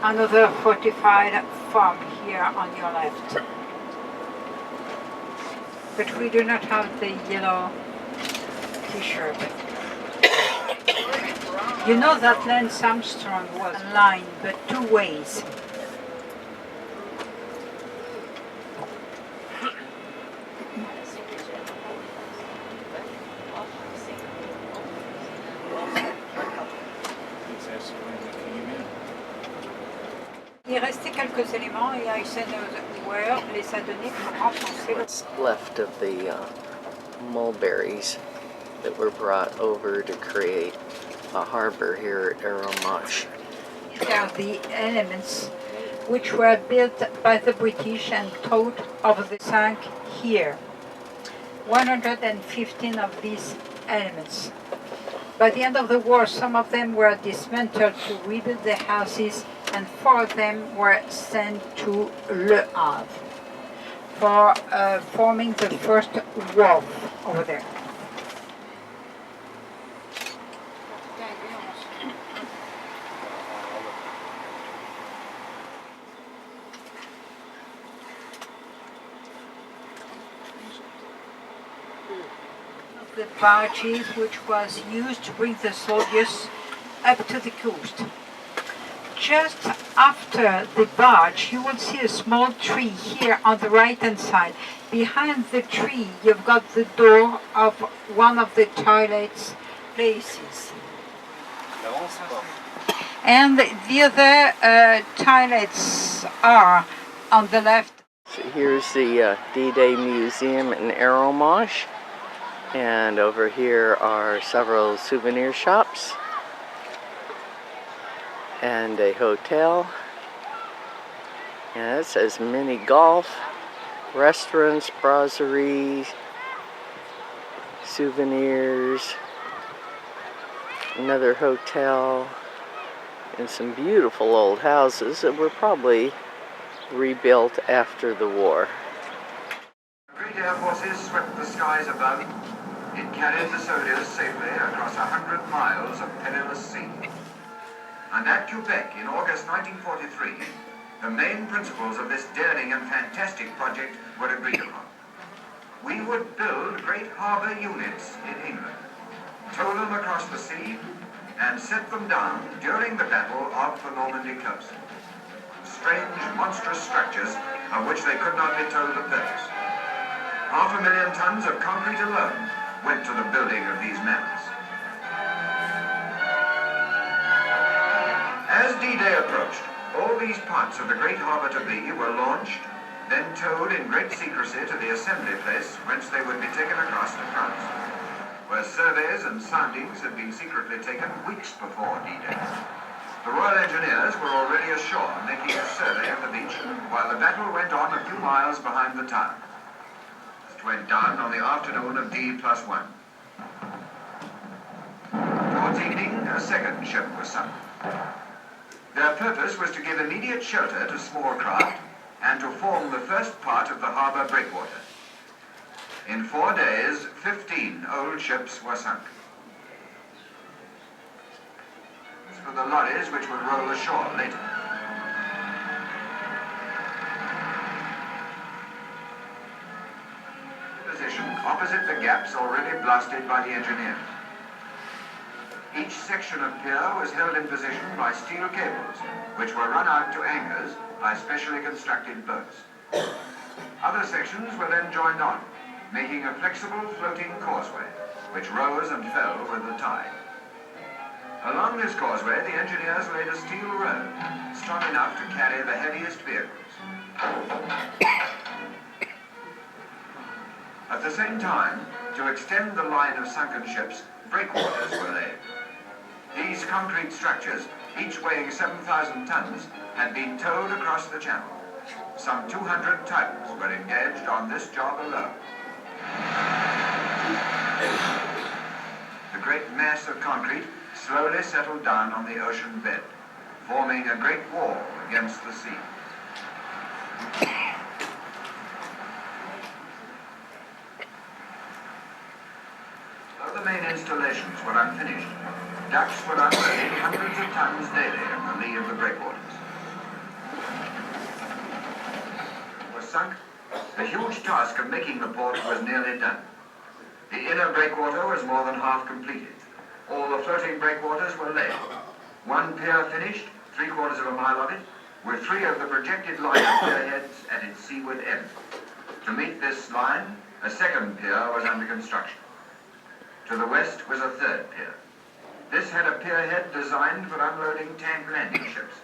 another fortified farm here on your left. But we do not have the yellow t-shirt. You know that Lance Armstrong was a line, but two ways. Il restait quelques éléments et Eisenhower les a donnés pour renforcer. What's left of the mulberries that were brought over to create a harbor here at Arromanches. These are the elements which were built by the British and towed over the sank here. 115 of these elements. By the end of the war, some of them were dismantled to rebuild the houses, and 4 of them were sent to Le Havre for forming the first wharf over there. The barges which was used to bring the soldiers up to the coast. Just after the barge, you will see a small tree here on the right hand side. Behind the tree, you've got the door of one of the toilets places. And the other toilets are on the left. So here's the D-Day Museum in Arromanches. And over here are several souvenir shops and a hotel. And it says mini golf, restaurants, brasseries, souvenirs, another hotel, and some beautiful old houses that were probably rebuilt after the war. Great air forces swept the skies above. It carried the soldiers safely across 100 miles of perilous sea. And at Quebec in August 1943, the main principles of this daring and fantastic project were agreed upon. We would build great harbour units in England, tow them across the sea, and set them down during the battle off the Normandy coast. Strange, monstrous structures of which they could not be told the purpose. 500,000 tons of concrete alone went to the building of these mammoths. As D-Day approached, all these parts of the great harbour to be were launched, then towed in great secrecy to the assembly place whence they would be taken across to France, where surveys and soundings had been secretly taken weeks before D-Day. The Royal Engineers were already ashore making a survey of the beach while the battle went on a few miles behind the town. It went down on the afternoon of D+1. Towards evening, a second ship was sunk. Their purpose was to give immediate shelter to small craft and to form the first part of the harbour breakwater. In 4 days, 15 old ships were sunk. As for the lorries which would roll ashore later. Position opposite the gaps already blasted by the engineers. Each section of pier was held in position by steel cables, which were run out to anchors by specially constructed boats. Other sections were then joined on, making a flexible floating causeway, which rose and fell with the tide. Along this causeway, the engineers laid a steel road, strong enough to carry the heaviest vehicles. At the same time, to extend the line of sunken ships, breakwaters were laid. These concrete structures, each weighing 7,000 tons, had been towed across the channel. Some 200 tons were engaged on this job alone. The great mass of concrete slowly settled down on the ocean bed, forming a great wall against the sea. Though the main installations were unfinished, ducks were unloading hundreds of tons daily in the lee of the breakwaters. sunk, the huge task of making the port was nearly done. The inner breakwater was more than half completed. All the floating breakwaters were laid. One pier finished, 3/4 of a mile of it, with 3 of the projected line of pierheads at its seaward end. To meet this line, a second pier was under construction. To the west was a third pier. This had a pierhead designed for unloading tank landing ships.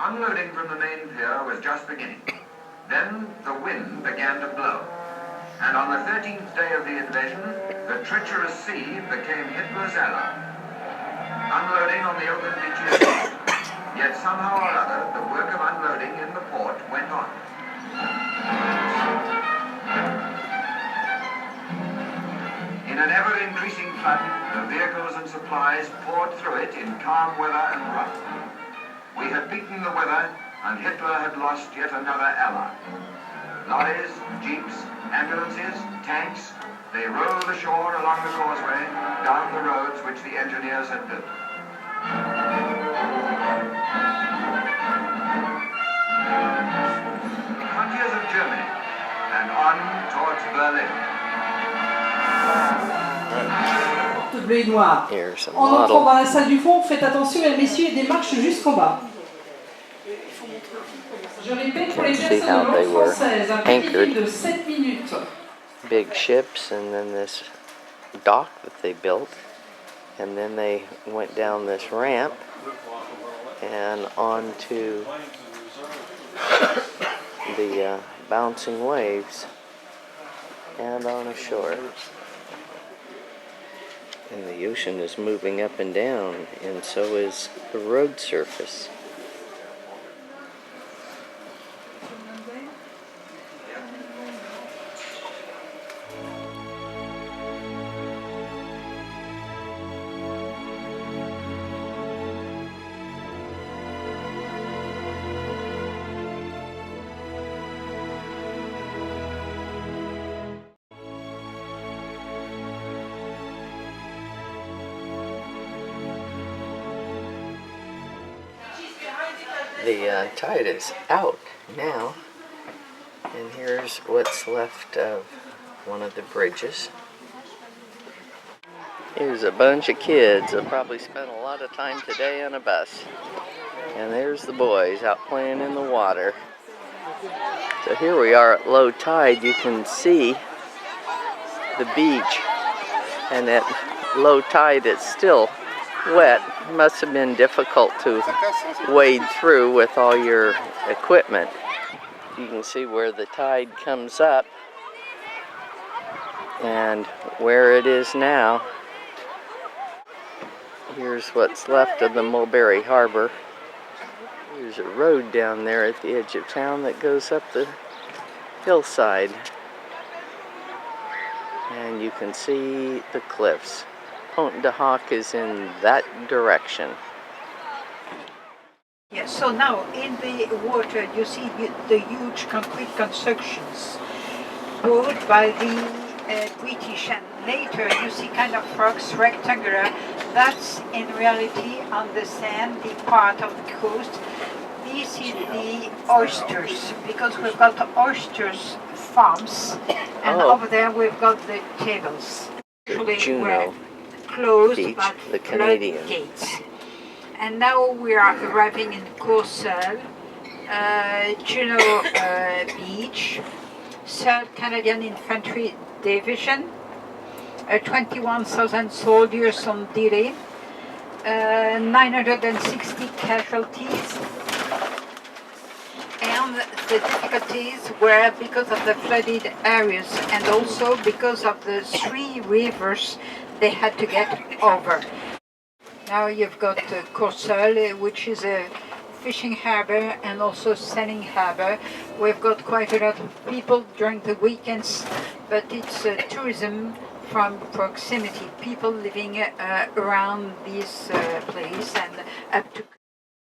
Unloading from the main pier was just beginning. Then the wind began to blow. And on the 13th day of the invasion, the treacherous sea became Hitler's ally. Unloading on the open beaches, yet somehow or other, the work of unloading in the port went on. In an ever-increasing flood, the vehicles and supplies poured through it in calm weather and rough. We had beaten the weather, and Hitler had lost yet another ally. Lorries, jeeps, ambulances, tanks, they rolled ashore along the causeway, down the roads which the engineers had built. Frontiers of Germany, and on towards Berlin. Bleu et noir. Here's a En entrant model. dans la salle du fond, faites attention, mesdames, messieurs, il y a des marches jusqu'en bas. Je répète pour les See personnes how de they langue were française, un petit anchored. film de 7 minutes. Big ships, and then this dock that they built, and then they went down this ramp and onto the bouncing waves and on ashore. And the ocean is moving up and down, and so is the road surface. The tide is out now, and here's what's left of one of the bridges. Here's a bunch of kids that probably spent a lot of time today on a bus. And there's the boys out playing in the water. So here we are at low tide. You can see the beach, and at low tide it's still wet. Must have been difficult to wade through with all your equipment. You can see where the tide comes up and where it is now. Here's what's left of the Mulberry Harbor. There's a road down there at the edge of town that goes up the hillside. And you can see the cliffs. Pont de Hoc is in that direction. Yes, so now in the water you see the huge concrete constructions built by the British, and later you see kind of rocks, rectangular. That's in reality on the sandy part of the coast. This is the oysters, because we've got oysters farms, and over there we've got the tables. Actually, Juno closed Beach, but the Canadian. gates. And now we are arriving in Courseulles, Juno Beach, 3rd Canadian Infantry Division, 21,000 soldiers on duty, 960 casualties. And the difficulties were because of the flooded areas and also because of the 3 rivers they had to get over. Now you've got Courseulles, which is a fishing harbor and also sailing harbor. We've got quite a lot of people during the weekends, but it's tourism from proximity, people living around this place and up to